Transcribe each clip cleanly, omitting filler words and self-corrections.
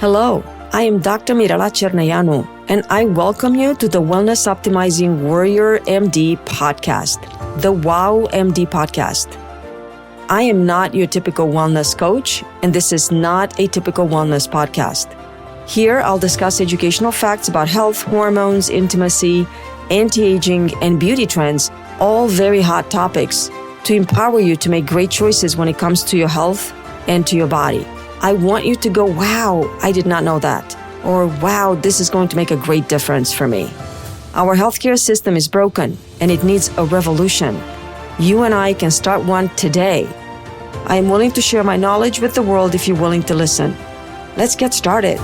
Hello, I am Dr. Mirela Cerneanu, and I welcome you to the Wellness Optimizing Warrior MD podcast, the WOW MD podcast. I am not your typical wellness coach, and this is not a typical wellness podcast. Here, I'll discuss educational facts about health, hormones, intimacy, anti-aging, and beauty trends, all very hot topics, to empower you to make great choices when it comes to your health and to your body. I want you to go, wow, I did not know that. Or, wow, this is going to make a great difference for me. Our healthcare system is broken and it needs a revolution. You and I can start one today. I am willing to share my knowledge with the world if you're willing to listen. Let's get started.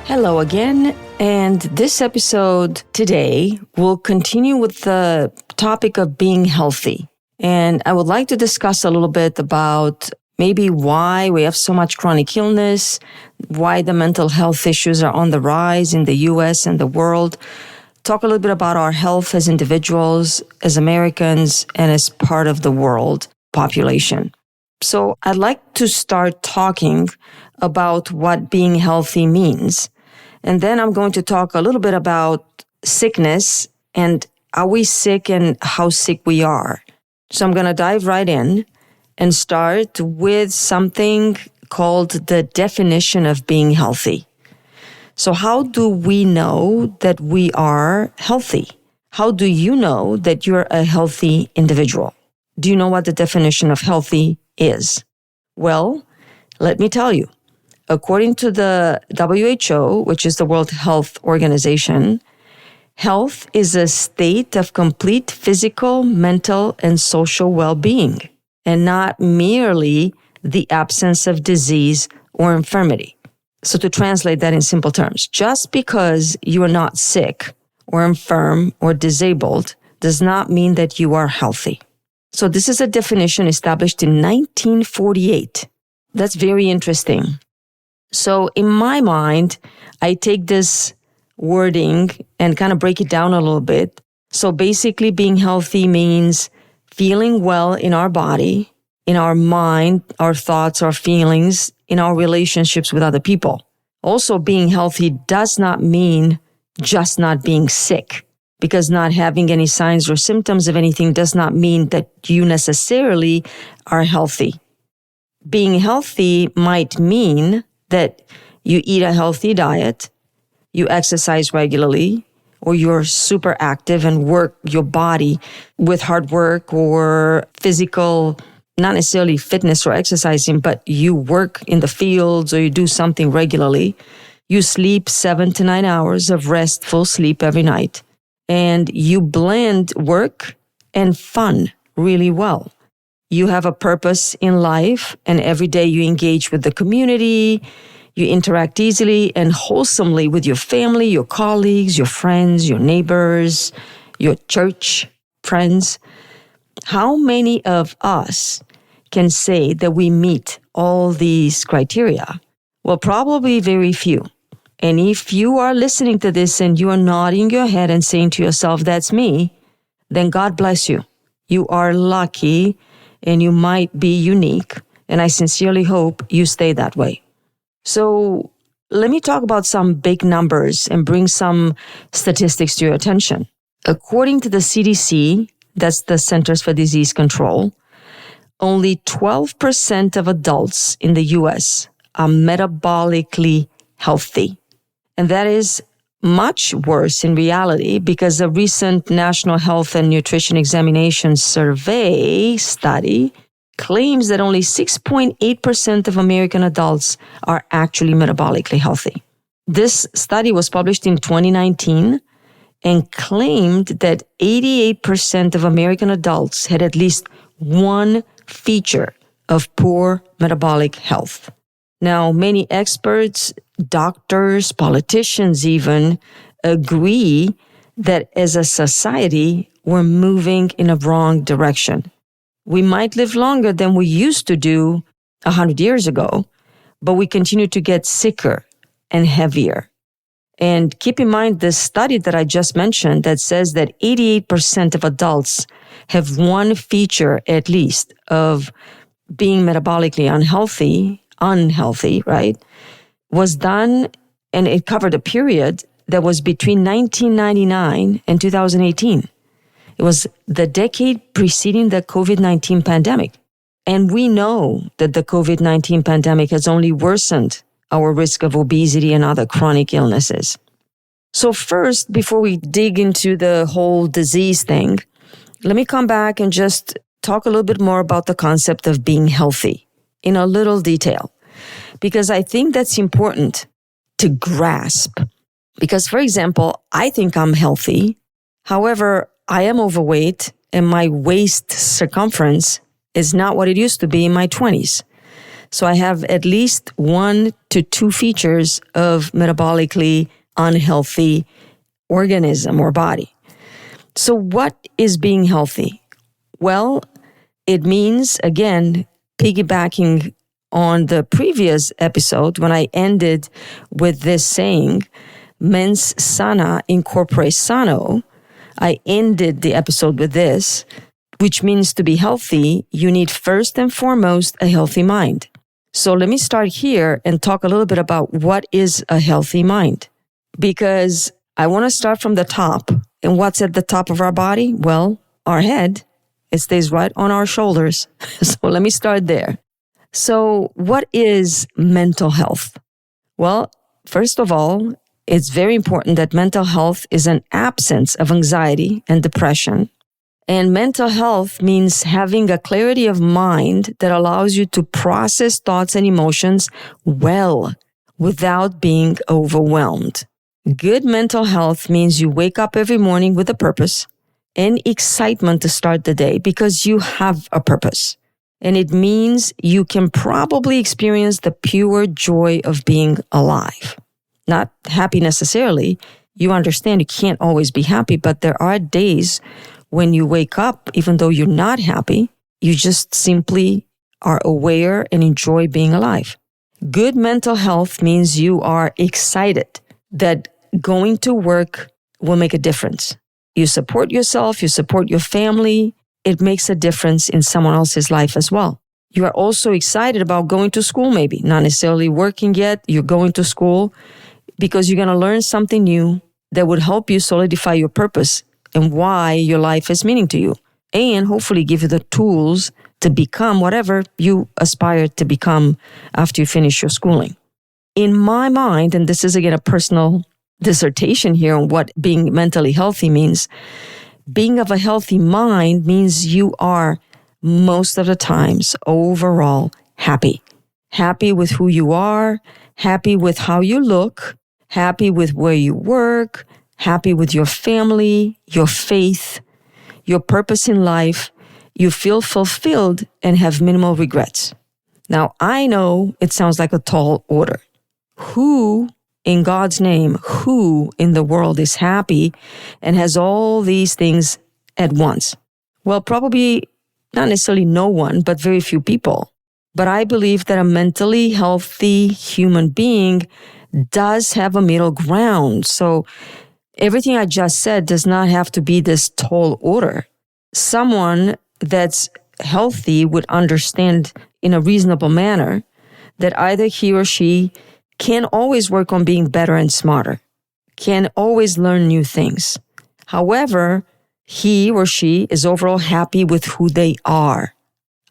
Hello again, and this episode today will continue with the topic of being healthy. And I would like to discuss a little bit about maybe why we have so much chronic illness, why the mental health issues are on the rise in the US and the world. Talk a little bit about our health as individuals, as Americans, and as part of the world population. So I'd like to start talking about what being healthy means. And then I'm going to talk a little bit about sickness and are we sick and how sick we are. So I'm going to dive right in and start with something called the definition of being healthy. So how do we know that we are healthy? How do you know that you're a healthy individual? Do you know what the definition of healthy is? Well, let me tell you. According to the WHO, which is the World Health Organization, health is a state of complete physical, mental, and social well-being, and not merely the absence of disease or infirmity. So to translate that in simple terms, just because you are not sick or infirm or disabled does not mean that you are healthy. So this is a definition established in 1948. That's very interesting. So in my mind, I take this wording and kind of break it down a little bit. So basically being healthy means feeling well in our body, in our mind, our thoughts, our feelings, in our relationships with other people. Also, being healthy does not mean just not being sick, because not having any signs or symptoms of anything does not mean that you necessarily are healthy. Being healthy might mean that you eat a healthy diet, you exercise regularly, or you're super active and work your body with hard work or physical, not necessarily fitness or exercising, but you work in the fields or you do something regularly. You sleep 7 to 9 hours of restful sleep every night, and you blend work and fun really well. You have a purpose in life, and every day you engage with the community. You interact easily and wholesomely with your family, your colleagues, your friends, your neighbors, your church friends. How many of us can say that we meet all these criteria? Well, probably very few. And if you are listening to this and you are nodding your head and saying to yourself, that's me, then God bless you. You are lucky and you might be unique. And I sincerely hope you stay that way. So let me talk about some big numbers and bring some statistics to your attention. According to the CDC, that's the Centers for Disease Control, only 12% of adults in the US are metabolically healthy. And that is much worse in reality because a recent National Health and Nutrition Examination Survey study claims that only 6.8% of American adults are actually metabolically healthy. This study was published in 2019 and claimed that 88% of American adults had at least one feature of poor metabolic health. Now, many experts, doctors, politicians even, agree that as a society, we're moving in a wrong direction. We might live longer than we used to do 100 years ago, but we continue to get sicker and heavier. And keep in mind this study that I just mentioned that says that 88% of adults have one feature at least of being metabolically unhealthy, right? was done, and it covered a period that was between 1999 and 2018. It was the decade preceding the COVID-19 pandemic. And we know that the COVID-19 pandemic has only worsened our risk of obesity and other chronic illnesses. So first, before we dig into the whole disease thing, let me come back and just talk a little bit more about the concept of being healthy in a little detail, because I think that's important to grasp. Because, for example, I think I'm healthy. However, I am overweight and my waist circumference is not what it used to be in my 20s. So I have at least 1 to 2 features of metabolically unhealthy organism or body. So what is being healthy? Well, it means, again, piggybacking on the previous episode when I ended with this saying, mens sana in corpore sano. I ended the episode with this, which means to be healthy, you need first and foremost a healthy mind. So let me start here and talk a little bit about what is a healthy mind. Because I want to start from the top. And what's at the top of our body? Well, our head. It stays right on our shoulders. So let me start there. So what is mental health? Well, first of all, it's very important that mental health is an absence of anxiety and depression. And mental health means having a clarity of mind that allows you to process thoughts and emotions well without being overwhelmed. Good mental health means you wake up every morning with a purpose and excitement to start the day because you have a purpose. And it means you can probably experience the pure joy of being alive. Not happy necessarily. You understand you can't always be happy, but there are days when you wake up, even though you're not happy, you just simply are aware and enjoy being alive. Good mental health means you are excited that going to work will make a difference. You support yourself, you support your family. It makes a difference in someone else's life as well. You are also excited about going to school, maybe not necessarily working yet. You're going to school because you're going to learn something new that would help you solidify your purpose and why your life has meaning to you, and hopefully give you the tools to become whatever you aspire to become after you finish your schooling. In my mind, and this is again a personal dissertation here on what being mentally healthy means, being of a healthy mind means you are most of the times overall happy. Happy with who you are, happy with how you look, happy with where you work, happy with your family, your faith, your purpose in life. You feel fulfilled and have minimal regrets. Now, I know it sounds like a tall order. Who in God's name, who in the world is happy and has all these things at once? Well, probably not necessarily no one, but very few people. But I believe that a mentally healthy human being does have a middle ground. So everything I just said does not have to be this tall order. Someone that's healthy would understand in a reasonable manner that either he or she can always work on being better and smarter, can always learn new things. However, he or she is overall happy with who they are.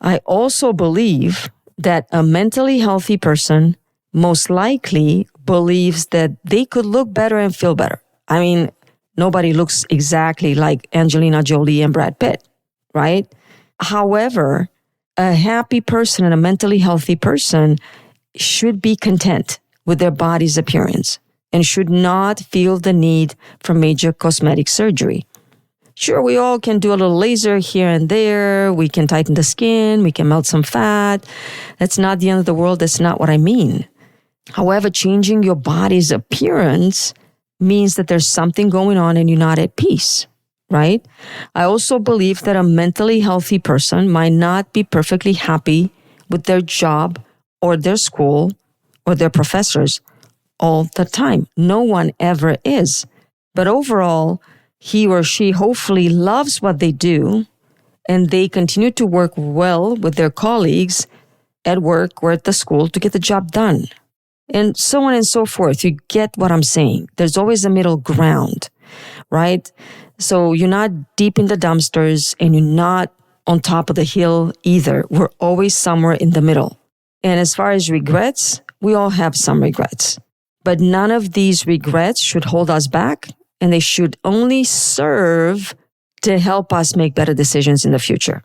I also believe that a mentally healthy person most likely believes that they could look better and feel better. I mean, nobody looks exactly like Angelina Jolie and Brad Pitt, right? However, a happy person and a mentally healthy person should be content with their body's appearance and should not feel the need for major cosmetic surgery. Sure, we all can do a little laser here and there. We can tighten the skin. We can melt some fat. That's not the end of the world. That's not what I mean. However, changing your body's appearance means that there's something going on and you're not at peace, right? I also believe that a mentally healthy person might not be perfectly happy with their job or their school or their professors all the time. No one ever is. But overall, he or she hopefully loves what they do and they continue to work well with their colleagues at work or at the school to get the job done. and so on and so forth. You get what I'm saying. There's always a middle ground, right? So you're not deep in the dumpsters and you're not on top of the hill either. We're always somewhere in the middle. And as far as regrets, we all have some regrets. But none of these regrets should hold us back, and they should only serve to help us make better decisions in the future.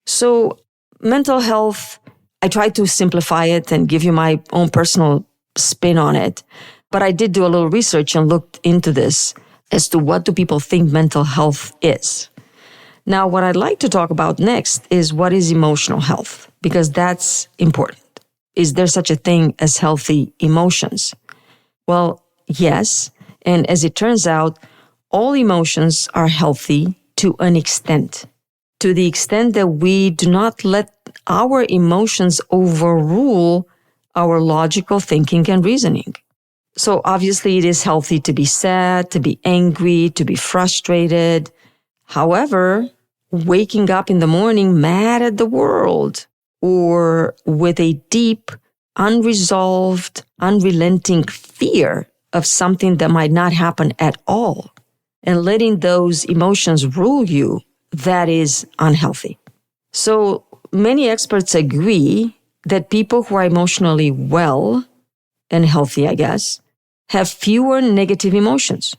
So mental health, I tried to simplify it and give you my own personal spin on it. But I did do a little research and looked into this as to what do people think mental health is. Now, what I'd like to talk about next is what is emotional health, because that's important. Is there such a thing as healthy emotions? Well, yes. And as it turns out, all emotions are healthy to an extent, to the extent that we do not let our emotions overrule our logical thinking and reasoning. So obviously it is healthy to be sad, to be angry, to be frustrated. However, waking up in the morning mad at the world or with a deep, unresolved, unrelenting fear of something that might not happen at all, and letting those emotions rule you, that is unhealthy. So many experts agree that people who are emotionally well and healthy, I guess, have fewer negative emotions.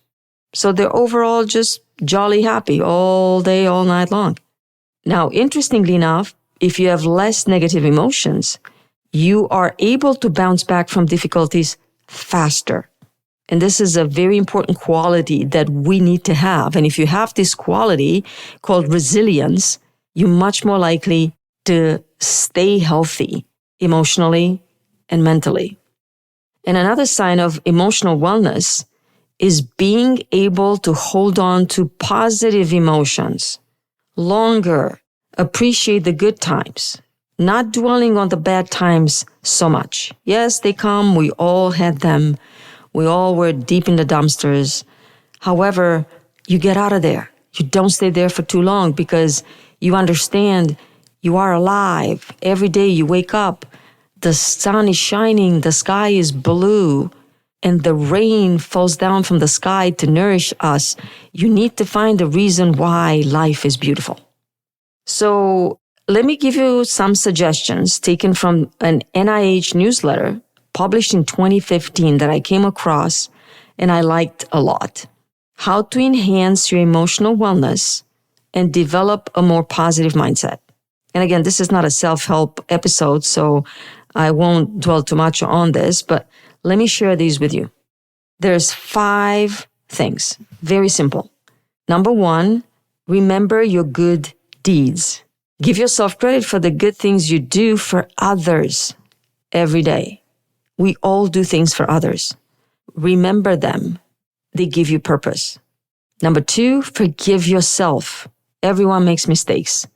So they're overall just jolly happy all day, all night long. Now, interestingly enough, if you have less negative emotions, you are able to bounce back from difficulties faster. And this is a very important quality that we need to have. And if you have this quality called resilience, you're much more likely to stay healthy emotionally and mentally. And another sign of emotional wellness is being able to hold on to positive emotions longer, appreciate the good times, not dwelling on the bad times so much. Yes, they come. We all had them. We all were deep in the dumpsters. However, you get out of there. You don't stay there for too long because you understand you are alive. Every day you wake up, the sun is shining, the sky is blue, and the rain falls down from the sky to nourish us. You need to find a reason why life is beautiful. So let me give you some suggestions taken from an NIH newsletter published in 2015 that I came across and I liked a lot. How to enhance your emotional wellness and develop a more positive mindset. And again, this is not a self-help episode, so I won't dwell too much on this, but let me share these with you. There's 5 things, very simple. Number 1, remember your good deeds. Give yourself credit for the good things you do for others every day. We all do things for others. Remember them. They give you purpose. Number 2, forgive yourself. Everyone makes mistakes.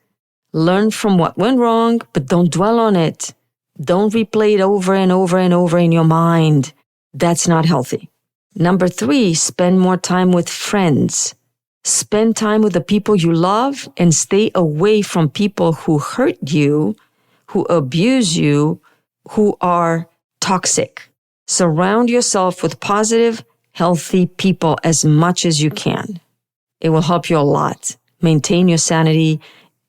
Learn from what went wrong, but don't dwell on it. Don't replay it over and over and over in your mind. That's not healthy. Number 3, spend more time with friends. Spend time with the people you love and stay away from people who hurt you, who abuse you, who are toxic. Surround yourself with positive, healthy people as much as you can. It will help you a lot. Maintain your sanity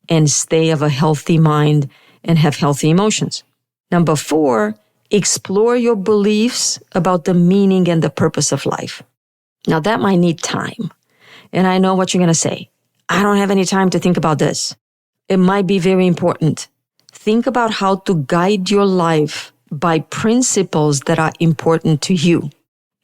and stay of a healthy mind and have healthy emotions. Number 4, explore your beliefs about the meaning and the purpose of life. Now that might need time. And I know what you're going to say. I don't have any time to think about this. It might be very important. Think about how to guide your life by principles that are important to you.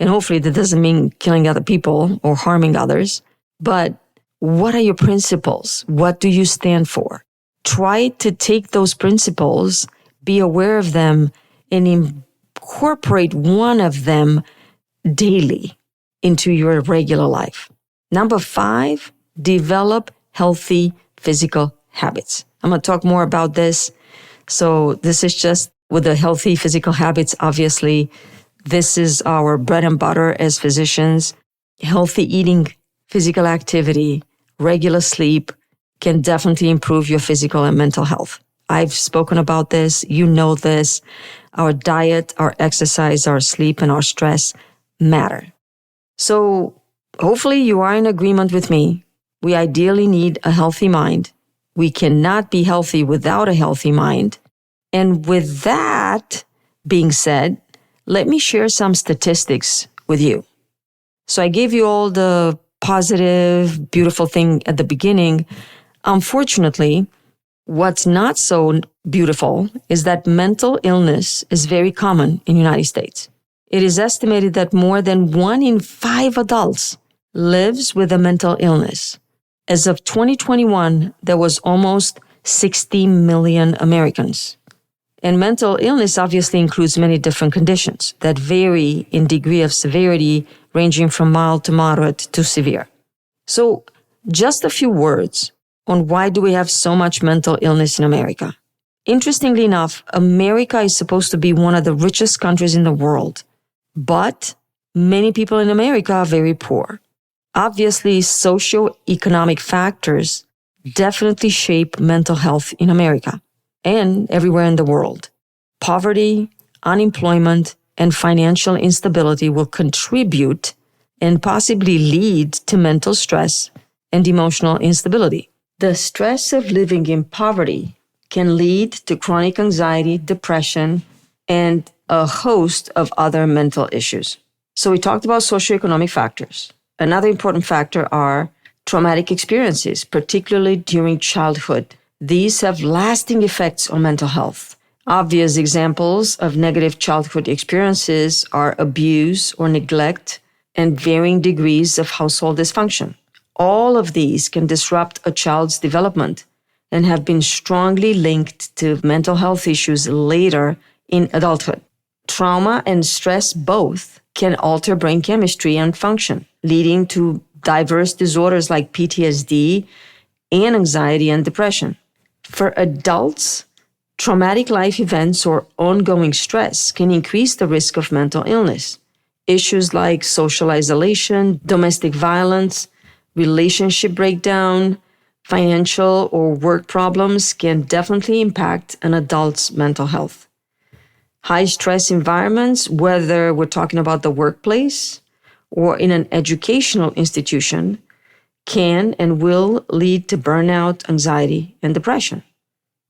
And hopefully that doesn't mean killing other people or harming others. But what are your principles? What do you stand for? Try to take those principles, be aware of them, and incorporate one of them daily into your regular life. Number 5, develop healthy physical habits. I'm going to talk more about this. So this is just with the healthy physical habits. Obviously, this is our bread and butter as physicians. Healthy eating, physical activity, regular sleep can definitely improve your physical and mental health. I've spoken about this. You know this. our diet, our exercise, our sleep, and our stress matter. So hopefully you are in agreement with me. We ideally need a healthy mind. We cannot be healthy without a healthy mind. And with that being said, let me share some statistics with you. So I gave you all the positive, beautiful thing at the beginning. Unfortunately, what's not so beautiful is that mental illness is very common in the United States. It is estimated that more than 1 in 5 adults lives with a mental illness. As of 2021, there was almost 60 million Americans. And mental illness obviously includes many different conditions that vary in degree of severity, ranging from mild to moderate to severe. So just a few words on why do we have so much mental illness in America. Interestingly enough, America is supposed to be one of the richest countries in the world, but many people in America are very poor. Obviously, socioeconomic factors definitely shape mental health in America and everywhere in the world. Poverty, unemployment, and financial instability will contribute and possibly lead to mental stress and emotional instability. The stress of living in poverty can lead to chronic anxiety, depression, and a host of other mental issues. So we talked about socioeconomic factors. Another important factor are traumatic experiences, particularly during childhood. These have lasting effects on mental health. Obvious examples of negative childhood experiences are abuse or neglect and varying degrees of household dysfunction. All of these can disrupt a child's development and have been strongly linked to mental health issues later in adulthood. Trauma and stress both can alter brain chemistry and function, leading to diverse disorders like PTSD and anxiety and depression. For adults, traumatic life events or ongoing stress can increase the risk of mental illness. Issues like social isolation, domestic violence, relationship breakdown, financial or work problems can definitely impact an adult's mental health. High stress environments, whether we're talking about the workplace or in an educational institution, can and will lead to burnout, anxiety, and depression.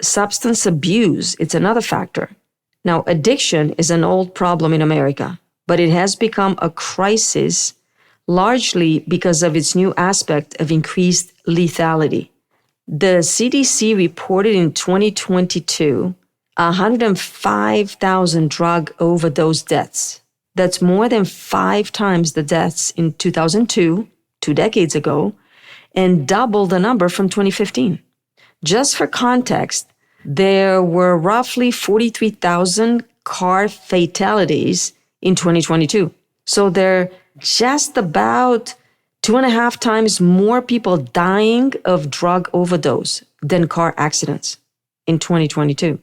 Substance abuse, it's another factor. Now, addiction is an old problem in America, but it has become a crisis largely because of its new aspect of increased lethality. The CDC reported in 2022 105,000 drug overdose deaths. That's more than 5 times the deaths in 2002, 2 decades ago, and double the number from 2015. Just for context, there were roughly 43,000 car fatalities in 2022. So there are just about 2.5 times more people dying of drug overdose than car accidents in 2022.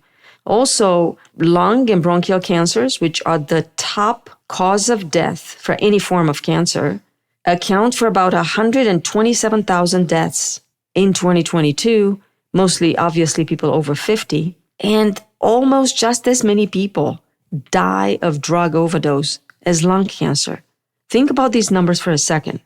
Also, lung and bronchial cancers, which are the top cause of death for any form of cancer, account for about 127,000 deaths in 2022, mostly obviously people over 50, and almost just as many people die of drug overdose as lung cancer. Think about these numbers for a second.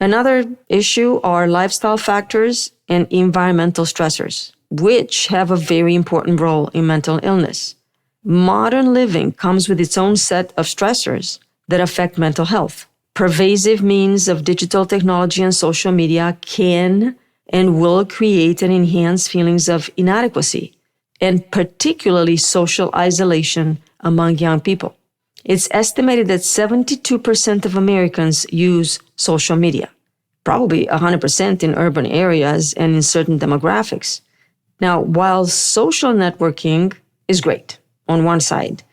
Another issue are lifestyle factors and environmental stressors, which have a very important role in mental illness. Modern living comes with its own set of stressors that affect mental health. Pervasive means of digital technology and social media can and will create and enhance feelings of inadequacy, and particularly social isolation among young people. It's estimated that 72% of Americans use social media, probably 100% in urban areas and in certain demographics. Now, while social networking is great on one side,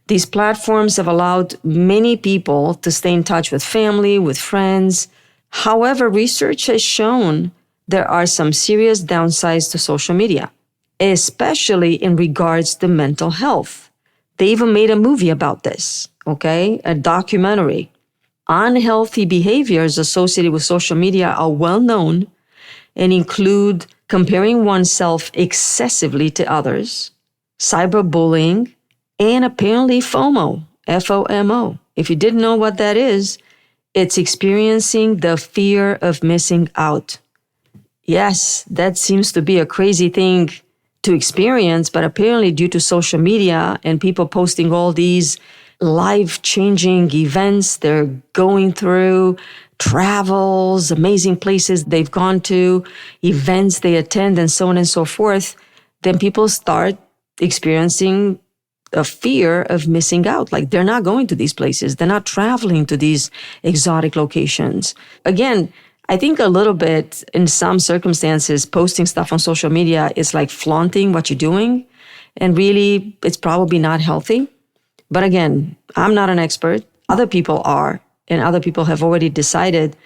these platforms have allowed many people to stay in touch with family, with friends. However, research has shown there are some serious downsides to social media, especially in regards to mental health. They even made a movie about this, okay? A documentary. Unhealthy behaviors associated with social media are well known and include comparing oneself excessively to others, cyberbullying, and apparently FOMO, FOMO. If you didn't know what that is, it's experiencing the fear of missing out. Yes, that seems to be a crazy thing to experience, but apparently due to social media and people posting all these life-changing events they're going through, travels, amazing places they've gone to, events they attend, and so on and so forth, then people start experiencing a fear of missing out. Like they're not going to these places. They're not traveling to these exotic locations. Again, I think a little bit in some circumstances, posting stuff on social media is like flaunting what you're doing. And really, it's probably not healthy. But again, I'm not an expert. Other people are. And other people have already decided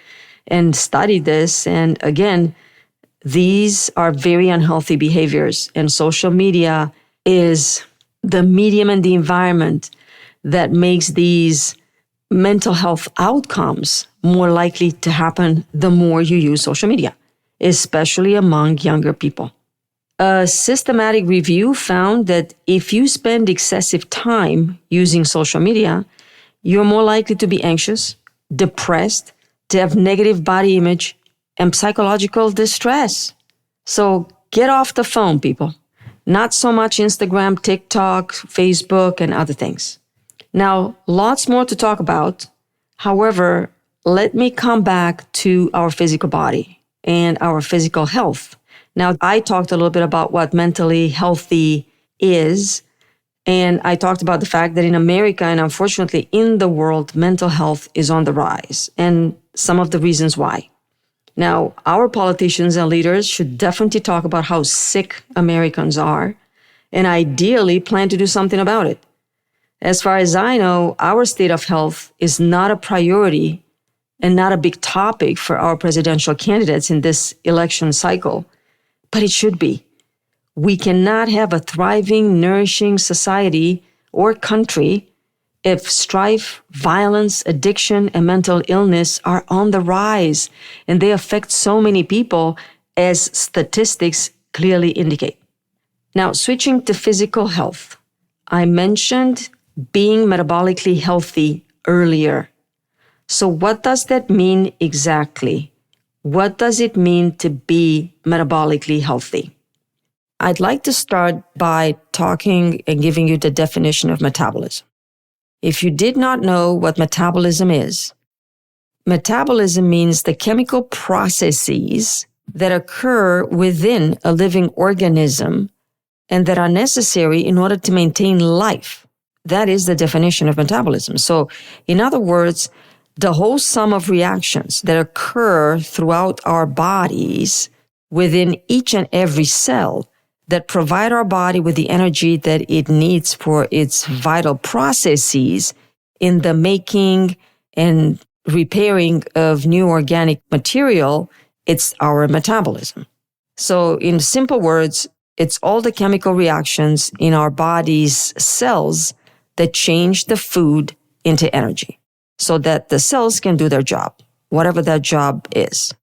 and studied this. And again, these are very unhealthy behaviors. And social media is the medium and the environment that makes these mental health outcomes more likely to happen the more you use social media, especially among younger people. A systematic review found that if you spend excessive time using social media, you're more likely to be anxious, depressed, to have negative body image, and psychological distress. So get off the phone, people. Not so much Instagram, TikTok, Facebook, and other things. Now, lots more to talk about. However, let me come back to our physical body and our physical health. Now, I talked a little bit about what mentally healthy is, and I talked about the fact that in America and unfortunately in the world, mental health is on the rise, and some of the reasons why. Now, our politicians and leaders should definitely talk about how sick Americans are and ideally plan to do something about it. As far as I know, our state of health is not a priority and not a big topic for our presidential candidates in this election cycle, but it should be. We cannot have a thriving, nourishing society or country if strife, violence, addiction, and mental illness are on the rise, and they affect so many people, as statistics clearly indicate. Now, switching to physical health, I mentioned being metabolically healthy earlier. So what does that mean exactly? What does it mean to be metabolically healthy? I'd like to start by talking and giving you the definition of metabolism. If you did not know what metabolism is, metabolism means the chemical processes that occur within a living organism and that are necessary in order to maintain life. That is the definition of metabolism. So, in other words, the whole sum of reactions that occur throughout our bodies within each and every cell that provide our body with the energy that it needs for its vital processes in the making and repairing of new organic material, it's our metabolism. So in simple words, it's all the chemical reactions in our body's cells that change the food into energy so that the cells can do their job, whatever that job is.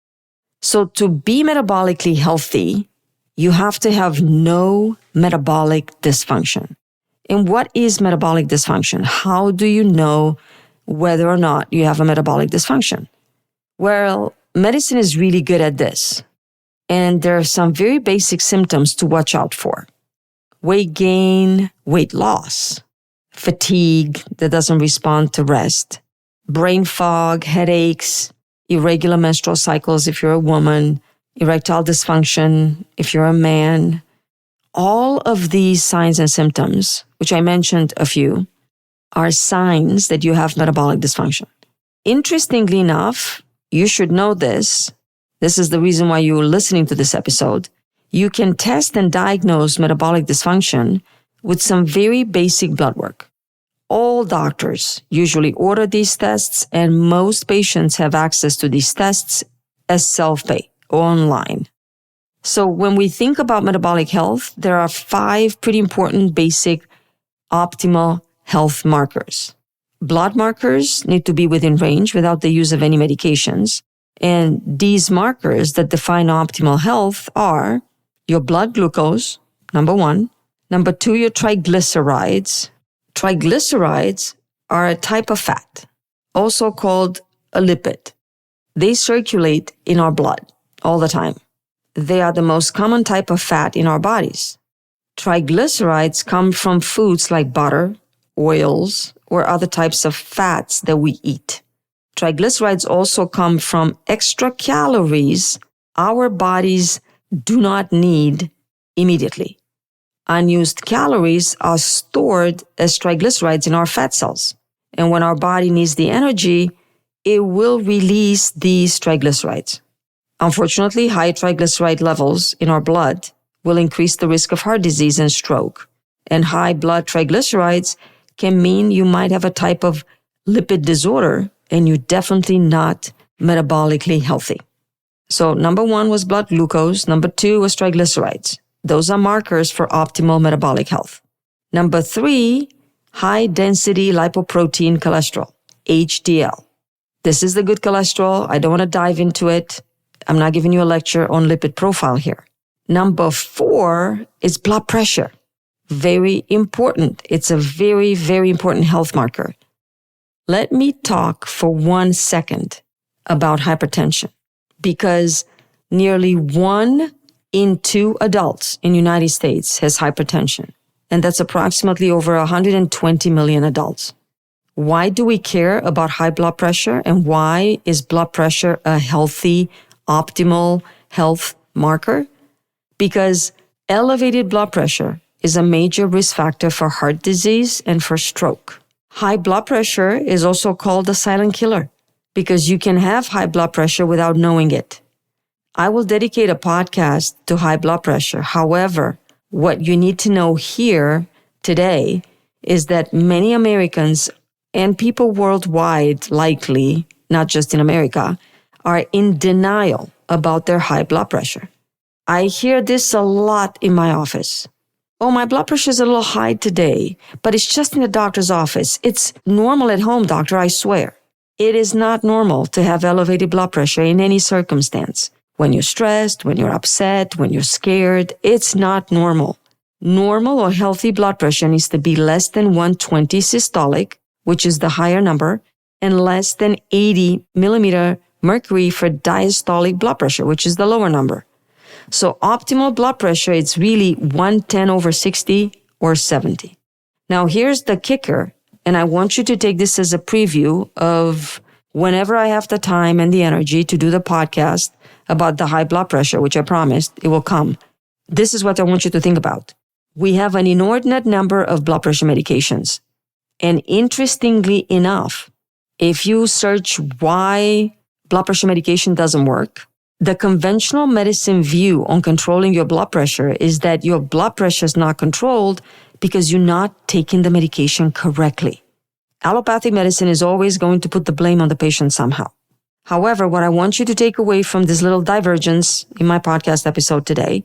So to be metabolically healthy, you have to have no metabolic dysfunction. And what is metabolic dysfunction? How do you know whether or not you have a metabolic dysfunction? Well, medicine is really good at this. And there are some very basic symptoms to watch out for. Weight gain, weight loss, fatigue that doesn't respond to rest, brain fog, headaches, irregular menstrual cycles if you're a woman, erectile dysfunction if you're a man. All of these signs and symptoms, which I mentioned a few, are signs that you have metabolic dysfunction. Interestingly enough, you should know this. This is the reason why you're listening to this episode. You can test and diagnose metabolic dysfunction with some very basic blood work. All doctors usually order these tests, and most patients have access to these tests as self-pay online. So when we think about metabolic health, there are 5 pretty important basic optimal health markers. Blood markers need to be within range without the use of any medications. And these markers that define optimal health are your blood glucose, number 1. Number 2, your triglycerides. Triglycerides are a type of fat, also called a lipid. They circulate in our blood all the time. They are the most common type of fat in our bodies. Triglycerides come from foods like butter, oils, or other types of fats that we eat. Triglycerides also come from extra calories our bodies do not need immediately. Unused calories are stored as triglycerides in our fat cells. And when our body needs the energy, it will release these triglycerides. Unfortunately, high triglyceride levels in our blood will increase the risk of heart disease and stroke. And high blood triglycerides can mean you might have a type of lipid disorder and you're definitely not metabolically healthy. So number 1 was blood glucose. Number 2 was triglycerides. Those are markers for optimal metabolic health. Number 3, high density lipoprotein cholesterol, HDL. This is the good cholesterol. I don't want to dive into it. I'm not giving you a lecture on lipid profile here. Number 4 is blood pressure. Very important. It's a very, very important health marker. Let me talk for 1 second about hypertension, because nearly 1 in 2 adults in the United States has hypertension, and that's approximately over 120 million adults. Why do we care about high blood pressure, and why is blood pressure a healthy, optimal health marker? Because elevated blood pressure is a major risk factor for heart disease and for stroke. High blood pressure is also called a silent killer because you can have high blood pressure without knowing it. I will dedicate a podcast to high blood pressure. However, what you need to know here today is that many Americans and people worldwide, likely, not just in America, are in denial about their high blood pressure. I hear this a lot in my office. Oh, my blood pressure is a little high today, but it's just in the doctor's office. It's normal at home, doctor, I swear. It is not normal to have elevated blood pressure in any circumstance. When you're stressed, when you're upset, when you're scared, it's not normal. Normal or healthy blood pressure needs to be less than 120 systolic, which is the higher number, and less than 80 millimeter mercury for diastolic blood pressure, which is the lower number. So optimal blood pressure is really 110/60 or 70. Now here's the kicker, and I want you to take this as a preview of whenever I have the time and the energy to do the podcast about the high blood pressure, which I promised it will come. This is what I want you to think about. We have an inordinate number of blood pressure medications. And interestingly enough, if you search why blood pressure medication doesn't work, the conventional medicine view on controlling your blood pressure is that your blood pressure is not controlled because you're not taking the medication correctly. Allopathic medicine is always going to put the blame on the patient somehow. However, what I want you to take away from this little divergence in my podcast episode today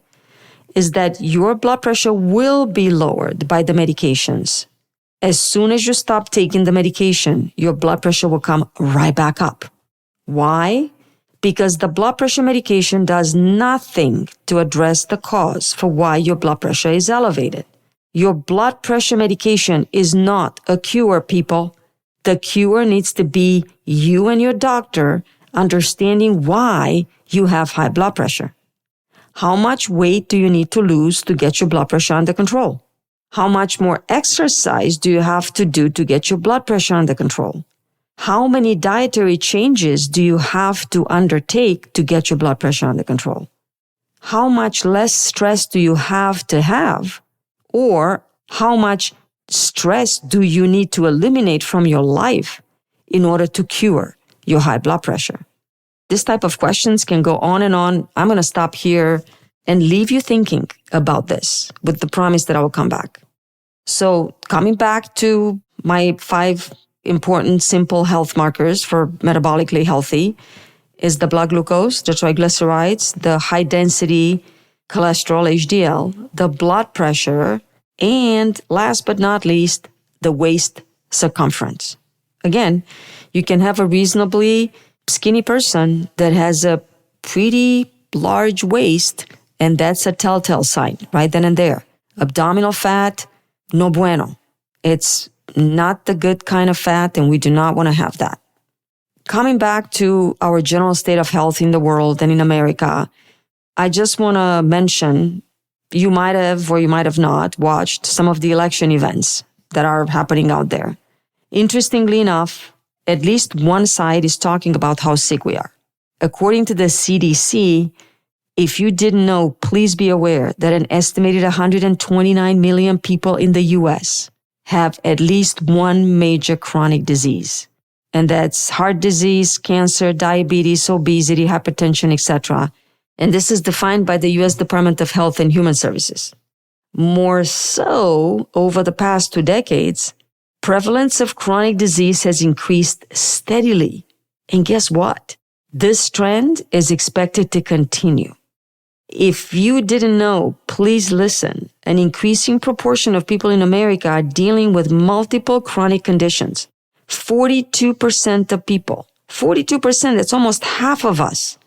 is that your blood pressure will be lowered by the medications. As soon as you stop taking the medication, your blood pressure will come right back up. Why? Because the blood pressure medication does nothing to address the cause for why your blood pressure is elevated. Your blood pressure medication is not a cure, people. The cure needs to be you and your doctor understanding why you have high blood pressure. How much weight do you need to lose to get your blood pressure under control? How much more exercise do you have to do to get your blood pressure under control? How many dietary changes do you have to undertake to get your blood pressure under control? How much less stress do you have to have? Or how much stress do you need to eliminate from your life in order to cure your high blood pressure? This type of questions can go on and on. I'm going to stop here and leave you thinking about this with the promise that I will come back. So coming back to my 5 important, simple health markers for metabolically healthy is the blood glucose, the triglycerides, the high density cholesterol, HDL, the blood pressure, and last but not least, the waist circumference. Again, you can have a reasonably skinny person that has a pretty large waist, and that's a telltale sign right then and there. Abdominal fat, no bueno. It's not the good kind of fat, and we do not want to have that. Coming back to our general state of health in the world and in America, I just want to mention, you might have or you might have not watched some of the election events that are happening out there. Interestingly enough, at least one side is talking about how sick we are. According to the CDC, if you didn't know, please be aware that an estimated 129 million people in the US have at least one major chronic disease. And that's heart disease, cancer, diabetes, obesity, hypertension, etc. And this is defined by the US Department of Health and Human Services. More so, over the past 2 decades, prevalence of chronic disease has increased steadily. And guess what? This trend is expected to continue. If you didn't know, please listen. An increasing proportion of people in America are dealing with multiple chronic conditions. 42% of people, 42%, that's almost half of us,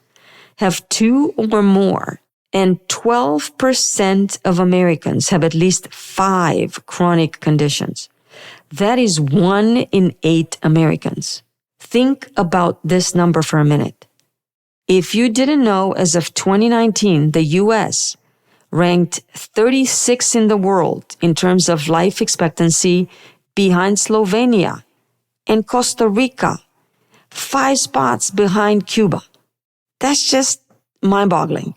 have 2 or more. And 12% of Americans have at least 5 chronic conditions. That is 1 in 8 Americans. Think about this number for a minute. If you didn't know, as of 2019, the US ranked 36 in the world in terms of life expectancy, behind Slovenia and Costa Rica, 5 spots behind Cuba. That's just mind-boggling.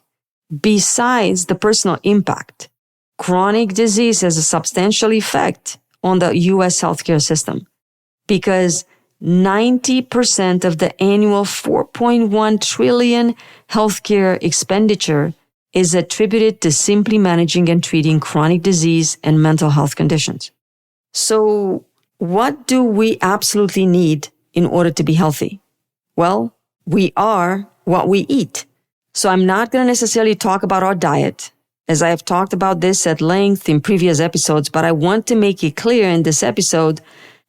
Besides the personal impact, chronic disease has a substantial effect on the US healthcare system because 90% of the annual $4.1 trillion healthcare expenditure is attributed to simply managing and treating chronic disease and mental health conditions. So, what do we absolutely need in order to be healthy? Well, we are what we eat. So I'm not going to necessarily talk about our diet, as I have talked about this at length in previous episodes, but I want to make it clear in this episode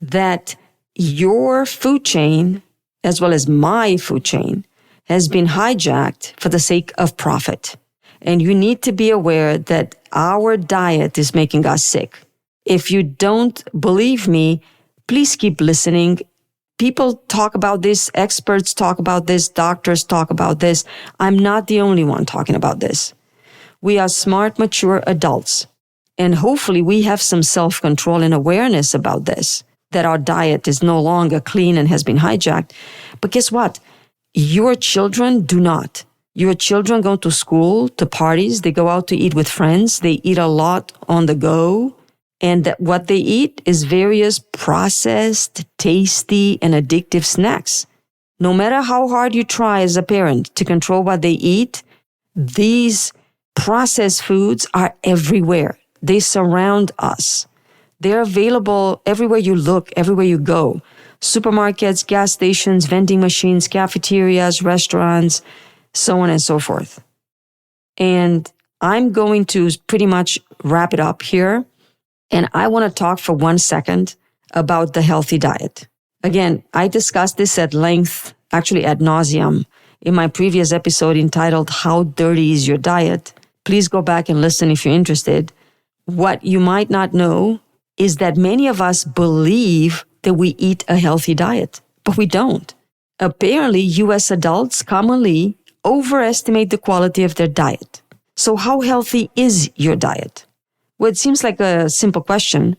that your food chain, as well as my food chain, has been hijacked for the sake of profit. And you need to be aware that our diet is making us sick. If you don't believe me, please keep listening. People talk about this, experts talk about this, doctors talk about this. I'm not the only one talking about this. We are smart, mature adults. And hopefully we have some self-control and awareness about this, that our diet is no longer clean and has been hijacked. But guess what? Your children do not. Your children go to school, to parties, they go out to eat with friends, they eat a lot on the go, and that what they eat is various processed, tasty, and addictive snacks. No matter how hard you try as a parent to control what they eat, these processed foods are everywhere. They surround us. They're available everywhere you look, everywhere you go. Supermarkets, gas stations, vending machines, cafeterias, restaurants, so on and so forth. And I'm going to pretty much wrap it up here. And I want to talk for 1 second about the healthy diet. Again, I discussed this at length, actually ad nauseum, in my previous episode entitled How Dirty is Your Diet? Please go back and listen if you're interested. What you might not know is that many of us believe that we eat a healthy diet, but we don't. Apparently, US adults commonly overestimate the quality of their diet. So how healthy is your diet? Well, it seems like a simple question,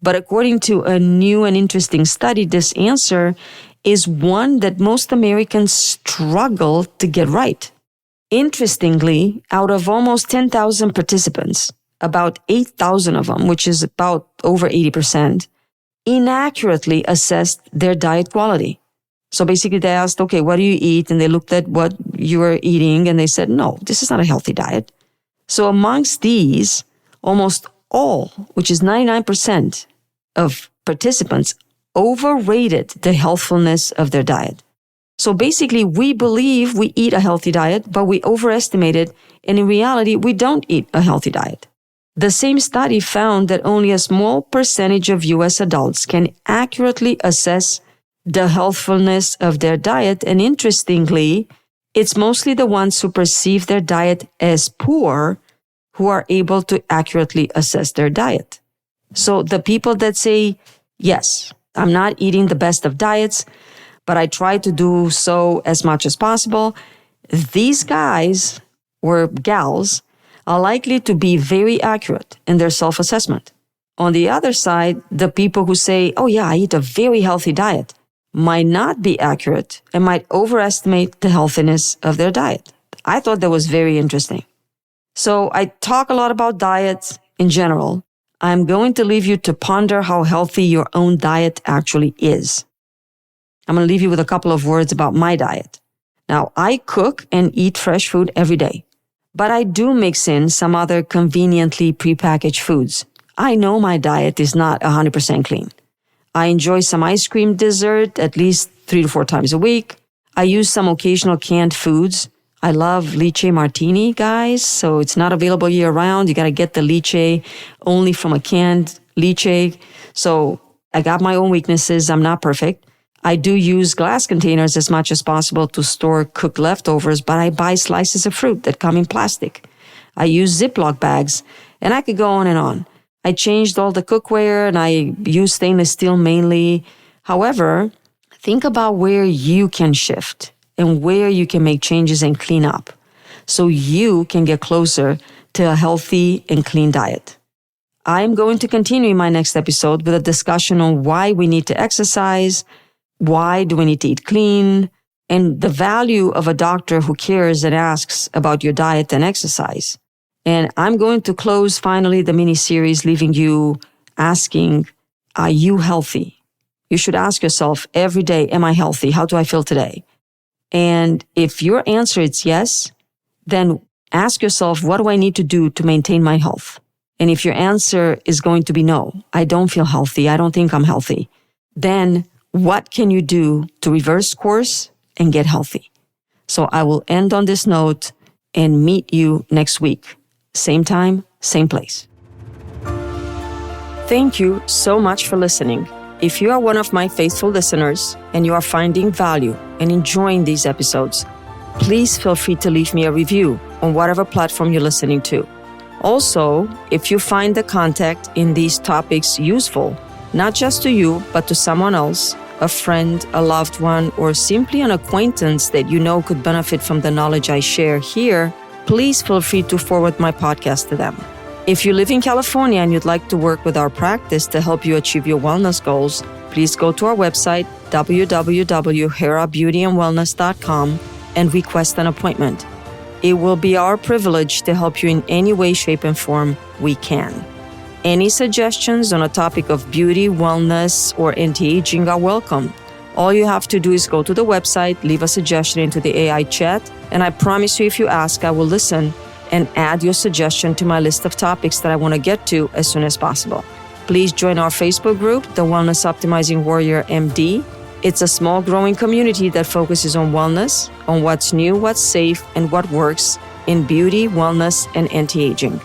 but according to a new and interesting study, this answer is one that most Americans struggle to get right. Interestingly, out of almost 10,000 participants, about 8,000 of them, which is about over 80%, inaccurately assessed their diet quality. So basically they asked, okay, what do you eat? And they looked at what you were eating and they said, no, this is not a healthy diet. So amongst these, almost all, which is 99% of participants, overrated the healthfulness of their diet. So basically, we believe we eat a healthy diet, but we overestimate it, and in reality, we don't eat a healthy diet. The same study found that only a small percentage of US adults can accurately assess the healthfulness of their diet, and interestingly, it's mostly the ones who perceive their diet as poor who are able to accurately assess their diet. So the people that say, Yes, I'm not eating the best of diets, but I try to do so as much as possible. These guys or gals are likely to be very accurate in their self-assessment. On the other side, the people who say, oh yeah, I eat a very healthy diet, might not be accurate and might overestimate the healthiness of their diet. I thought that was very interesting. So I talk a lot about diets in general. I'm going to leave you to ponder how healthy your own diet actually is. I'm going to leave you with a couple of words about my diet. Now, I cook and eat fresh food every day, but I do mix in some other conveniently prepackaged foods. I know my diet is not 100% clean. I enjoy some ice cream dessert at least 3 to 4 times a week. I use some occasional canned foods. I love leche martini, guys, so it's not available year round. You got to get the leche only from a canned leche. So I got my own weaknesses. I'm not perfect. I do use glass containers as much as possible to store cooked leftovers, but I buy slices of fruit that come in plastic. I use Ziploc bags, and I could go on and on. I changed all the cookware, and I use stainless steel mainly. However, think about where you can shift and where you can make changes and clean up so you can get closer to a healthy and clean diet. I'm going to continue in my next episode with a discussion on why we need to exercise, why do we need to eat clean, and the value of a doctor who cares and asks about your diet and exercise. And I'm going to close finally the mini-series leaving you asking, are you healthy? You should ask yourself every day, am I healthy? How do I feel today? And if your answer is yes, then ask yourself, what do I need to do to maintain my health? And if your answer is going to be no, I don't feel healthy, I don't think I'm healthy, then what can you do to reverse course and get healthy? So I will end on this note and meet you next week. Same time, same place. Thank you so much for listening. If you are one of my faithful listeners and you are finding value and enjoying these episodes, please feel free to leave me a review on whatever platform you're listening to. Also, if you find the content in these topics useful, not just to you, but to someone else, a friend, a loved one, or simply an acquaintance that you know could benefit from the knowledge I share here, please feel free to forward my podcast to them. If you live in California and you'd like to work with our practice to help you achieve your wellness goals, please go to our website, www.herabeautyandwellness.com, and request an appointment. It will be our privilege to help you in any way, shape, and form we can. Any suggestions on a topic of beauty, wellness, or anti-aging are welcome. All you have to do is go to the website, leave a suggestion into the AI chat, and I promise you if you ask, I will listen and add your suggestion to my list of topics that I want to get to as soon as possible. Please join our Facebook group, The Wellness Optimizing Warrior MD. It's a small growing community that focuses on wellness, on what's new, what's safe, and what works in beauty, wellness, and anti-aging.